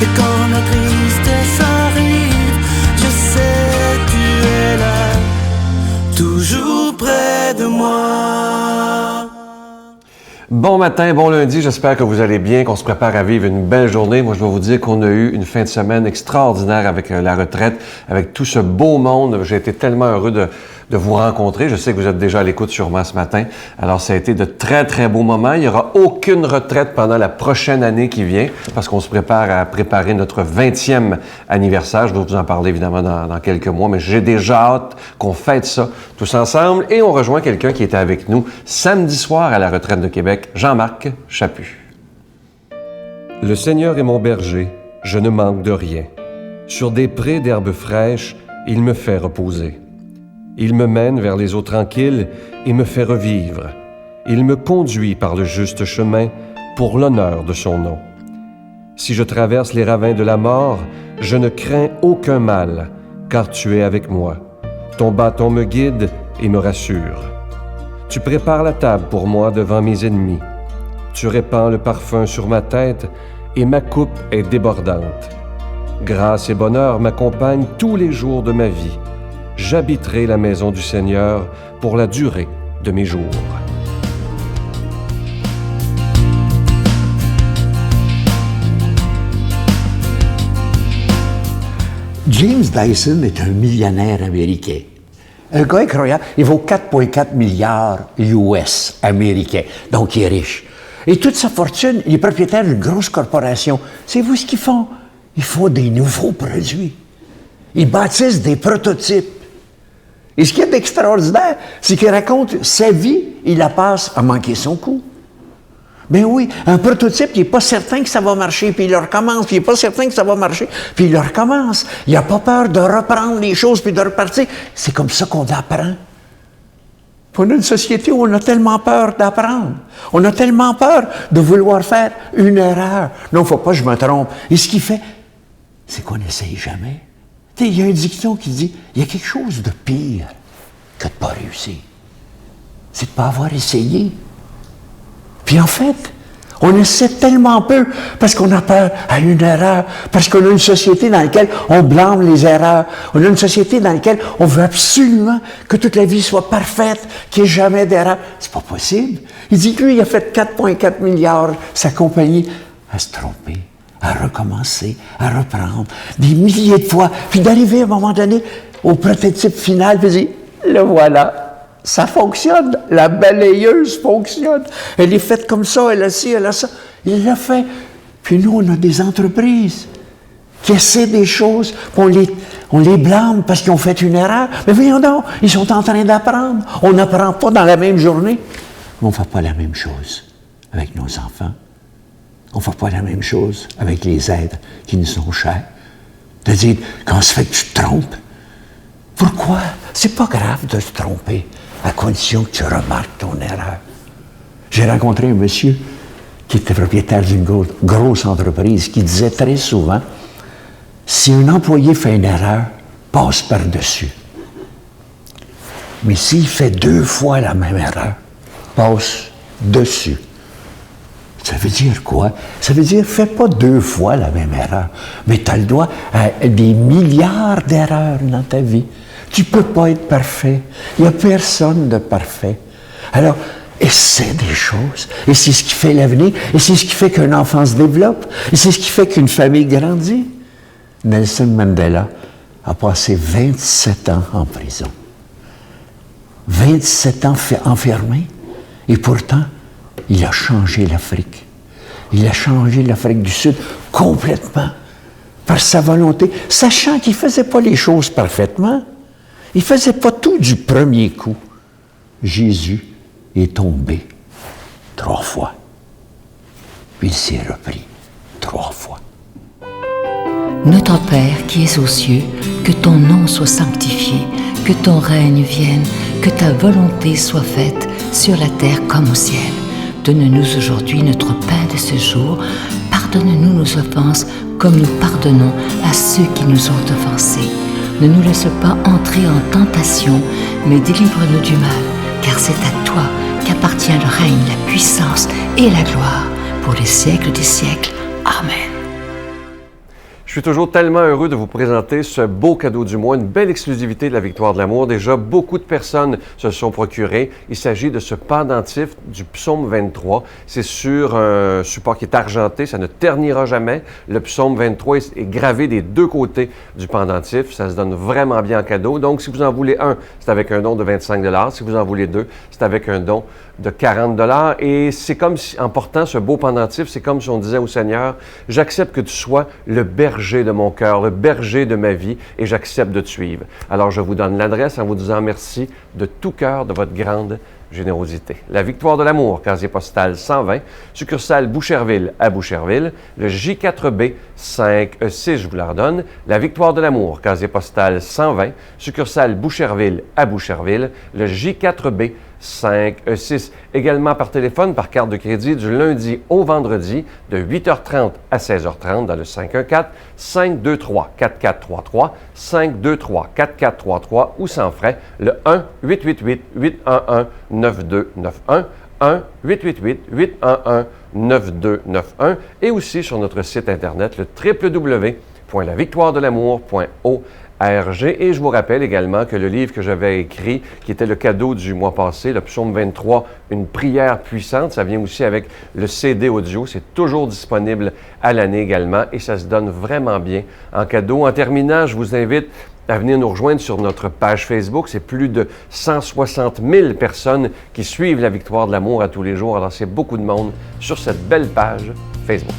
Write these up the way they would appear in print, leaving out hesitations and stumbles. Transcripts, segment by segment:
Et quand la tristesse arrive, je sais tu es là, toujours près de moi. Bon matin, bon lundi, j'espère que vous allez bien, qu'on se prépare à vivre une belle journée. Moi, je dois vous dire qu'on a eu une fin de semaine extraordinaire avec la retraite, avec tout ce beau monde. J'ai été tellement heureux de vous rencontrer. Je sais que vous êtes déjà à l'écoute sûrement ce matin. Alors, ça a été de très, très beaux moments. Il n'y aura aucune retraite pendant la prochaine année qui vient parce qu'on se prépare à préparer notre 20e anniversaire. Je dois vous en parler évidemment dans quelques mois, mais j'ai déjà hâte qu'on fête ça tous ensemble. Et on rejoint quelqu'un qui était avec nous samedi soir à la retraite de Québec, Jean-Marc Chaput. Le Seigneur est mon berger, je ne manque de rien. Sur des prés d'herbes fraîches, il me fait reposer. Il me mène vers les eaux tranquilles et me fait revivre. Il me conduit par le juste chemin pour l'honneur de son nom. Si je traverse les ravins de la mort, je ne crains aucun mal, car tu es avec moi. Ton bâton me guide et me rassure. Tu prépares la table pour moi devant mes ennemis. Tu répands le parfum sur ma tête et ma coupe est débordante. Grâce et bonheur m'accompagnent tous les jours de ma vie. J'habiterai la maison du Seigneur pour la durée de mes jours. James Dyson est un millionnaire américain. Un gars incroyable, il vaut 4,4 milliards US américains, donc il est riche. Et toute sa fortune, il est propriétaire d'une grosse corporation. Savez-vous ce qu'ils font? Ils font des nouveaux produits. Ils bâtissent des prototypes. Et ce qui est extraordinaire, c'est qu'il raconte sa vie, il la passe à manquer son coup. Ben oui, un prototype, il n'est pas certain que ça va marcher, puis il le recommence, puis il n'est pas certain que ça va marcher, puis il le recommence. Il n'a pas peur de reprendre les choses, puis de repartir. C'est comme ça qu'on apprend. Puis on a une société où on a tellement peur d'apprendre. On a tellement peur de vouloir faire une erreur. Non, il ne faut pas que je me trompe. Et ce qu'il fait, c'est qu'on n'essaye jamais. Tu sais, il y a un dicton qui dit, il y a quelque chose de pire que de ne pas réussir. C'est de ne pas avoir essayé. Puis en fait, on essaie tellement peu parce qu'on a peur à une erreur, parce qu'on a une société dans laquelle on blâme les erreurs. On a une société dans laquelle on veut absolument que toute la vie soit parfaite, qu'il n'y ait jamais d'erreur. C'est pas possible. Il dit que lui, il a fait 4,4 milliards, sa compagnie, à se tromper, à recommencer, à reprendre, des milliers de fois, puis d'arriver à un moment donné au prototype final, puis il dit, le voilà. Ça fonctionne, la balayeuse fonctionne. Elle est faite comme ça, elle a ci, elle a ça. Il l'a fait. Puis nous, on a des entreprises qui essaient des choses, puis on les blâme parce qu'ils ont fait une erreur. Mais voyons donc, ils sont en train d'apprendre. On n'apprend pas dans la même journée. Mais on ne fait pas la même chose avec nos enfants. On ne fait pas la même chose avec les êtres qui nous sont chers. De dire, comment se fait que tu te trompes? Pourquoi? C'est pas grave de se tromper, à condition que tu remarques ton erreur. J'ai rencontré un monsieur qui était propriétaire d'une grosse entreprise qui disait très souvent, si un employé fait une erreur, passe par-dessus. Mais s'il fait 2 fois la même erreur, passe dessus. Ça veut dire quoi? Ça veut dire, fais pas 2 fois la même erreur, mais tu as le droit à des milliards d'erreurs dans ta vie. Tu ne peux pas être parfait. Il n'y a personne de parfait. Alors, essaie des choses. Et c'est ce qui fait l'avenir. Et c'est ce qui fait qu'un enfant se développe. Et c'est ce qui fait qu'une famille grandit. Nelson Mandela a passé 27 ans en prison. 27 ans enfermé. Et pourtant, il a changé l'Afrique. Il a changé l'Afrique du Sud complètement. Par sa volonté. Sachant qu'il ne faisait pas les choses parfaitement. Il ne faisait pas tout du premier coup. Jésus est tombé 3 fois. Puis il s'est repris 3 fois. Notre Père qui es aux cieux, que ton nom soit sanctifié, que ton règne vienne, que ta volonté soit faite sur la terre comme au ciel. Donne-nous aujourd'hui notre pain de ce jour. Pardonne-nous nos offenses comme nous pardonnons à ceux qui nous ont offensés. Ne nous laisse pas entrer en tentation, mais délivre-nous du mal, car c'est à toi qu'appartient le règne, la puissance et la gloire pour les siècles des siècles. Amen. Je suis toujours tellement heureux de vous présenter ce beau cadeau du mois, une belle exclusivité de la Victoire de l'amour. Déjà, beaucoup de personnes se sont procurées. Il s'agit de ce pendentif du psaume 23. C'est sur un support qui est argenté, ça ne ternira jamais. Le psaume 23 est gravé des deux côtés du pendentif. Ça se donne vraiment bien en cadeau. Donc, si vous en voulez un, c'est avec un don de 25 $. Si vous en voulez deux, c'est avec un don de 40 $. Et c'est comme si, en portant ce beau pendentif, c'est comme si on disait au Seigneur, j'accepte que tu sois le berger de mon cœur, le berger de ma vie, et j'accepte de te suivre. Alors, je vous donne l'adresse en vous disant merci de tout cœur de votre grande générosité. La Victoire de l'amour, casier postal 120, succursale Boucherville à Boucherville, le J4B 5E6, je vous la redonne. La Victoire de l'amour, casier postal 120, succursale Boucherville à Boucherville, le J4B 5E6. Également par téléphone, par carte de crédit, du lundi au vendredi, de 8h30 à 16h30 dans le 514-523-4433, 523-4433 ou sans frais, le 1-888-811-9291, 1-888-811-9291 et aussi sur notre site Internet, le www.lavictoiredelamour.org. Et je vous rappelle également que le livre que j'avais écrit, qui était le cadeau du mois passé, le psaume 23, une prière puissante, ça vient aussi avec le CD audio. C'est toujours disponible à l'année également et ça se donne vraiment bien en cadeau. En terminant, je vous invite à venir nous rejoindre sur notre page Facebook. C'est plus de 160 000 personnes qui suivent la Victoire de l'amour à tous les jours. Alors, c'est beaucoup de monde sur cette belle page Facebook.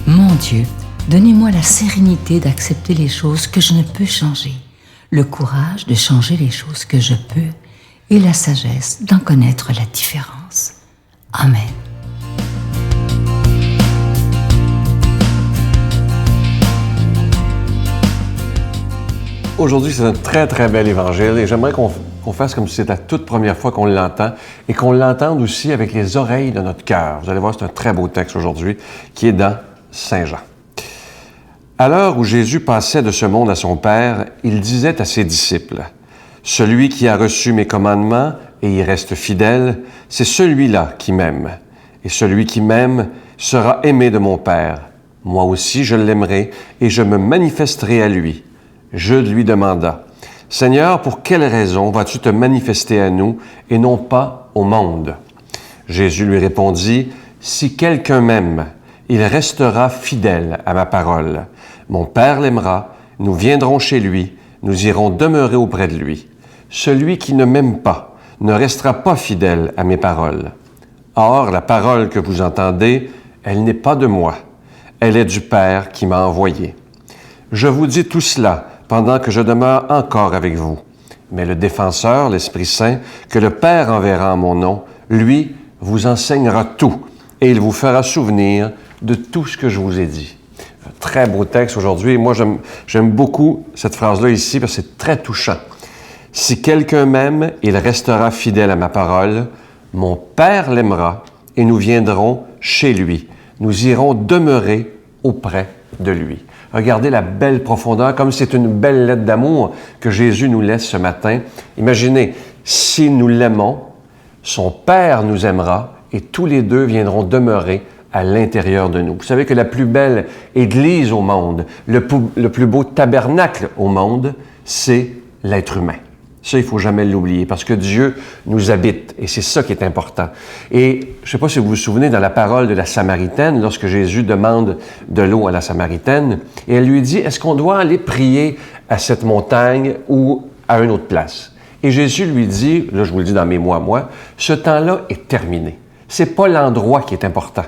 Mon Dieu, donnez-moi la sérénité d'accepter les choses que je ne peux changer, le courage de changer les choses que je peux et la sagesse d'en connaître la différence. Amen. Aujourd'hui, c'est un très, très bel évangile et j'aimerais qu'on fasse comme si c'était la toute première fois qu'on l'entend et qu'on l'entende aussi avec les oreilles de notre cœur. Vous allez voir, c'est un très beau texte aujourd'hui qui est dans Saint Jean. À l'heure où Jésus passait de ce monde à son Père, il disait à ses disciples, « Celui qui a reçu mes commandements et y reste fidèle, c'est celui-là qui m'aime. Et celui qui m'aime sera aimé de mon Père. Moi aussi je l'aimerai et je me manifesterai à lui. » Jude lui demanda, « Seigneur, pour quelle raison vas-tu te manifester à nous et non pas au monde? » Jésus lui répondit, « Si quelqu'un m'aime, il restera fidèle à ma parole. Mon Père l'aimera, nous viendrons chez lui, nous irons demeurer auprès de lui. Celui qui ne m'aime pas ne restera pas fidèle à mes paroles. Or, la parole que vous entendez, elle n'est pas de moi, elle est du Père qui m'a envoyé. Je vous dis tout cela pendant que je demeure encore avec vous. Mais le Défenseur, l'Esprit Saint, que le Père enverra en mon nom, lui vous enseignera tout et il vous fera souvenir de tout ce que je vous ai dit. » Un très beau texte aujourd'hui. Et moi, j'aime beaucoup cette phrase-là ici parce que c'est très touchant. « Si quelqu'un m'aime, il restera fidèle à ma parole. Mon Père l'aimera et nous viendrons chez lui. Nous irons demeurer auprès de lui. » Regardez la belle profondeur, comme c'est une belle lettre d'amour que Jésus nous laisse ce matin. Imaginez, si nous l'aimons, son Père nous aimera et tous les deux viendront demeurer à l'intérieur de nous. Vous savez que la plus belle église au monde, le plus beau tabernacle au monde, c'est l'être humain. Ça, il ne faut jamais l'oublier parce que Dieu nous habite et c'est ça qui est important. Et je ne sais pas si vous vous souvenez dans la parole de la Samaritaine, lorsque Jésus demande de l'eau à la Samaritaine, et elle lui dit, est-ce qu'on doit aller prier à cette montagne ou à une autre place? Et Jésus lui dit, là je vous le dis dans mes mots à moi, ce temps-là est terminé. C'est pas l'endroit qui est important.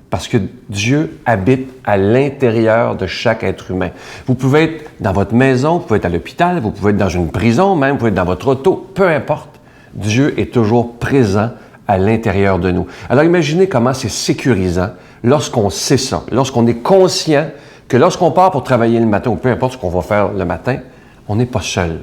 Parce que Dieu habite à l'intérieur de chaque être humain. Vous pouvez être dans votre maison, vous pouvez être à l'hôpital, vous pouvez être dans une prison même, vous pouvez être dans votre auto, peu importe. Dieu est toujours présent à l'intérieur de nous. Alors imaginez comment c'est sécurisant lorsqu'on sait ça, lorsqu'on est conscient que lorsqu'on part pour travailler le matin, ou peu importe ce qu'on va faire le matin, on n'est pas seul.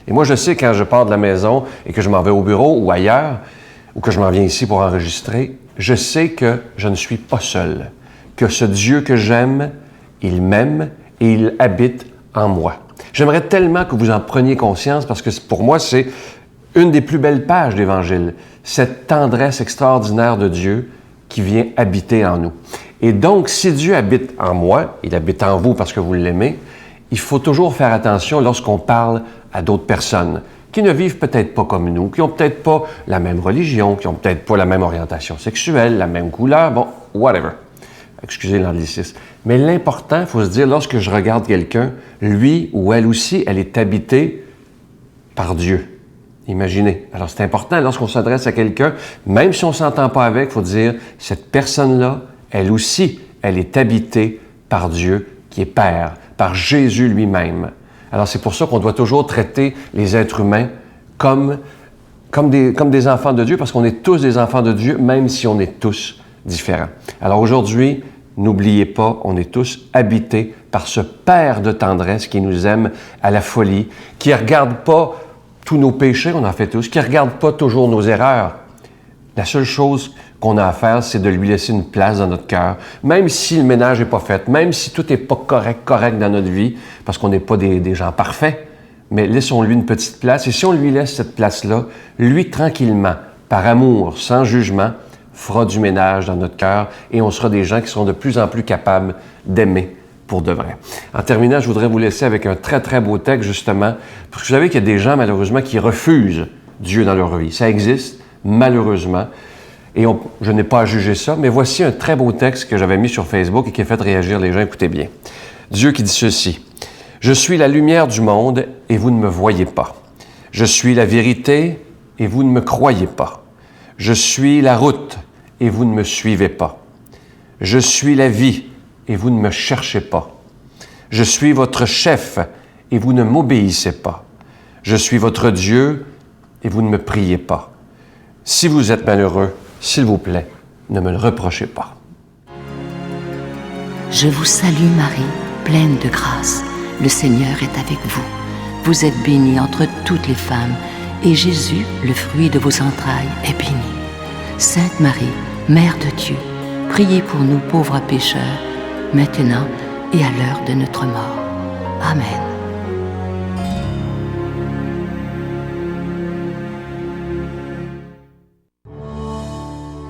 Et moi, je sais quand je pars de la maison et que je m'en vais au bureau ou ailleurs, ou que je m'en viens ici pour enregistrer, je sais que je ne suis pas seul, que ce Dieu que j'aime, il m'aime et il habite en moi. J'aimerais tellement que vous en preniez conscience parce que pour moi, c'est une des plus belles pages de l'Évangile. Cette tendresse extraordinaire de Dieu qui vient habiter en nous. Et donc, si Dieu habite en moi, il habite en vous parce que vous l'aimez, il faut toujours faire attention lorsqu'on parle à d'autres personnes qui ne vivent peut-être pas comme nous, qui n'ont peut-être pas la même religion, qui n'ont peut-être pas la même orientation sexuelle, la même couleur, bon, whatever. Excusez l'anglicisme. Mais l'important, il faut se dire, lorsque je regarde quelqu'un, lui ou elle aussi, elle est habitée par Dieu. Imaginez. Alors, c'est important, lorsqu'on s'adresse à quelqu'un, même si on ne s'entend pas avec, il faut dire, cette personne-là, elle aussi, elle est habitée par Dieu, qui est Père, par Jésus lui-même. Alors, c'est pour ça qu'on doit toujours traiter les êtres humains comme des enfants de Dieu, parce qu'on est tous des enfants de Dieu, même si on est tous différents. Alors aujourd'hui, n'oubliez pas, on est tous habités par ce Père de tendresse qui nous aime à la folie, qui ne regarde pas tous nos péchés, on en fait tous, qui ne regarde pas toujours nos erreurs. La seule chose qu'on a à faire, c'est de lui laisser une place dans notre cœur, même si le ménage n'est pas fait, même si tout n'est pas correct dans notre vie, parce qu'on n'est pas des gens parfaits, mais laissons-lui une petite place. Et si on lui laisse cette place-là, lui, tranquillement, par amour, sans jugement, fera du ménage dans notre cœur et on sera des gens qui seront de plus en plus capables d'aimer pour de vrai. En terminant, je voudrais vous laisser avec un très, très beau texte, justement, parce que vous savez qu'il y a des gens, malheureusement, qui refusent Dieu dans leur vie. Ça existe, malheureusement. Et je n'ai pas à juger ça, mais voici un très beau texte que j'avais mis sur Facebook et qui a fait réagir les gens. Écoutez bien. Dieu qui dit ceci. « Je suis la lumière du monde et vous ne me voyez pas. Je suis la vérité et vous ne me croyez pas. Je suis la route et vous ne me suivez pas. Je suis la vie et vous ne me cherchez pas. Je suis votre chef et vous ne m'obéissez pas. Je suis votre Dieu et vous ne me priez pas. Si vous êtes malheureux, s'il vous plaît, ne me le reprochez pas. » Je vous salue Marie, pleine de grâce. Le Seigneur est avec vous. Vous êtes bénie entre toutes les femmes, et Jésus, le fruit de vos entrailles, est béni. Sainte Marie, Mère de Dieu, priez pour nous pauvres pécheurs, maintenant et à l'heure de notre mort. Amen.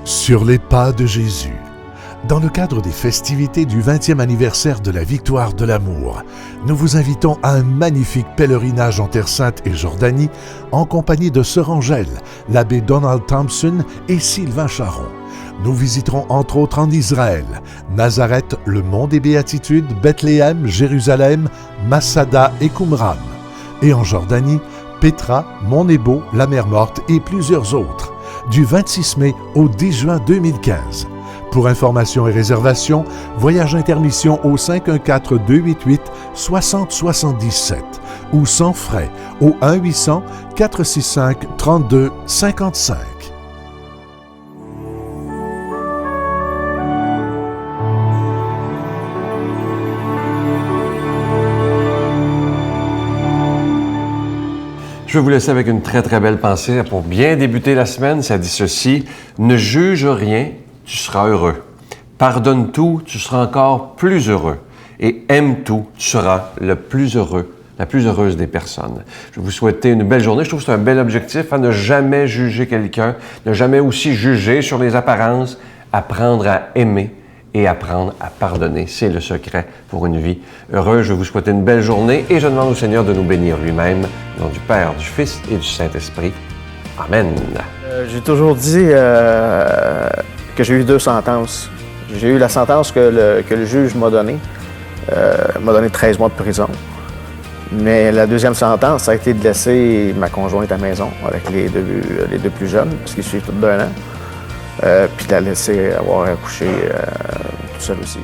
Sur les pas de Jésus. Dans le cadre des festivités du 20e anniversaire de la victoire de l'amour, nous vous invitons à un magnifique pèlerinage en Terre Sainte et Jordanie en compagnie de Sœur Angèle, l'abbé Donald Thompson et Sylvain Charon. Nous visiterons entre autres en Israël, Nazareth, le Mont des Béatitudes, Bethléem, Jérusalem, Masada et Qumran. Et en Jordanie, Pétra, Mont Nebo, la Mer Morte et plusieurs autres, du 26 mai au 10 juin 2015. Pour informations et réservations, Voyage Intermission au 514-288-6077 ou sans frais au 1-800-465-3255. Je vais vous laisser avec une très, très belle pensée pour bien débuter la semaine. Ça dit ceci, « Ne juge rien, tu seras heureux. Pardonne tout, tu seras encore plus heureux. Et aime tout, tu seras le plus heureux, la plus heureuse des personnes. » Je vais vous souhaiter une belle journée. Je trouve que c'est un bel objectif, ne jamais juger quelqu'un, ne jamais aussi juger sur les apparences, apprendre à aimer et apprendre à pardonner. C'est le secret pour une vie heureuse. Je vais vous souhaiter une belle journée et je demande au Seigneur de nous bénir lui-même, au nom du Père, du Fils et du Saint-Esprit. Amen. J'ai toujours dit que j'ai eu 2 sentences. J'ai eu la sentence que le juge m'a donnée 13 mois de prison. Mais la deuxième sentence, ça a été de laisser ma conjointe à la maison avec les deux plus jeunes, parce qu'ils suivent toutes d'1 an. Puis de la laisser avoir accouché tout seul aussi.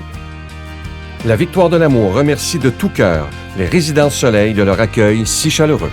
La Victoire de l'amour remercie de tout cœur les Résidences Soleil de leur accueil si chaleureux.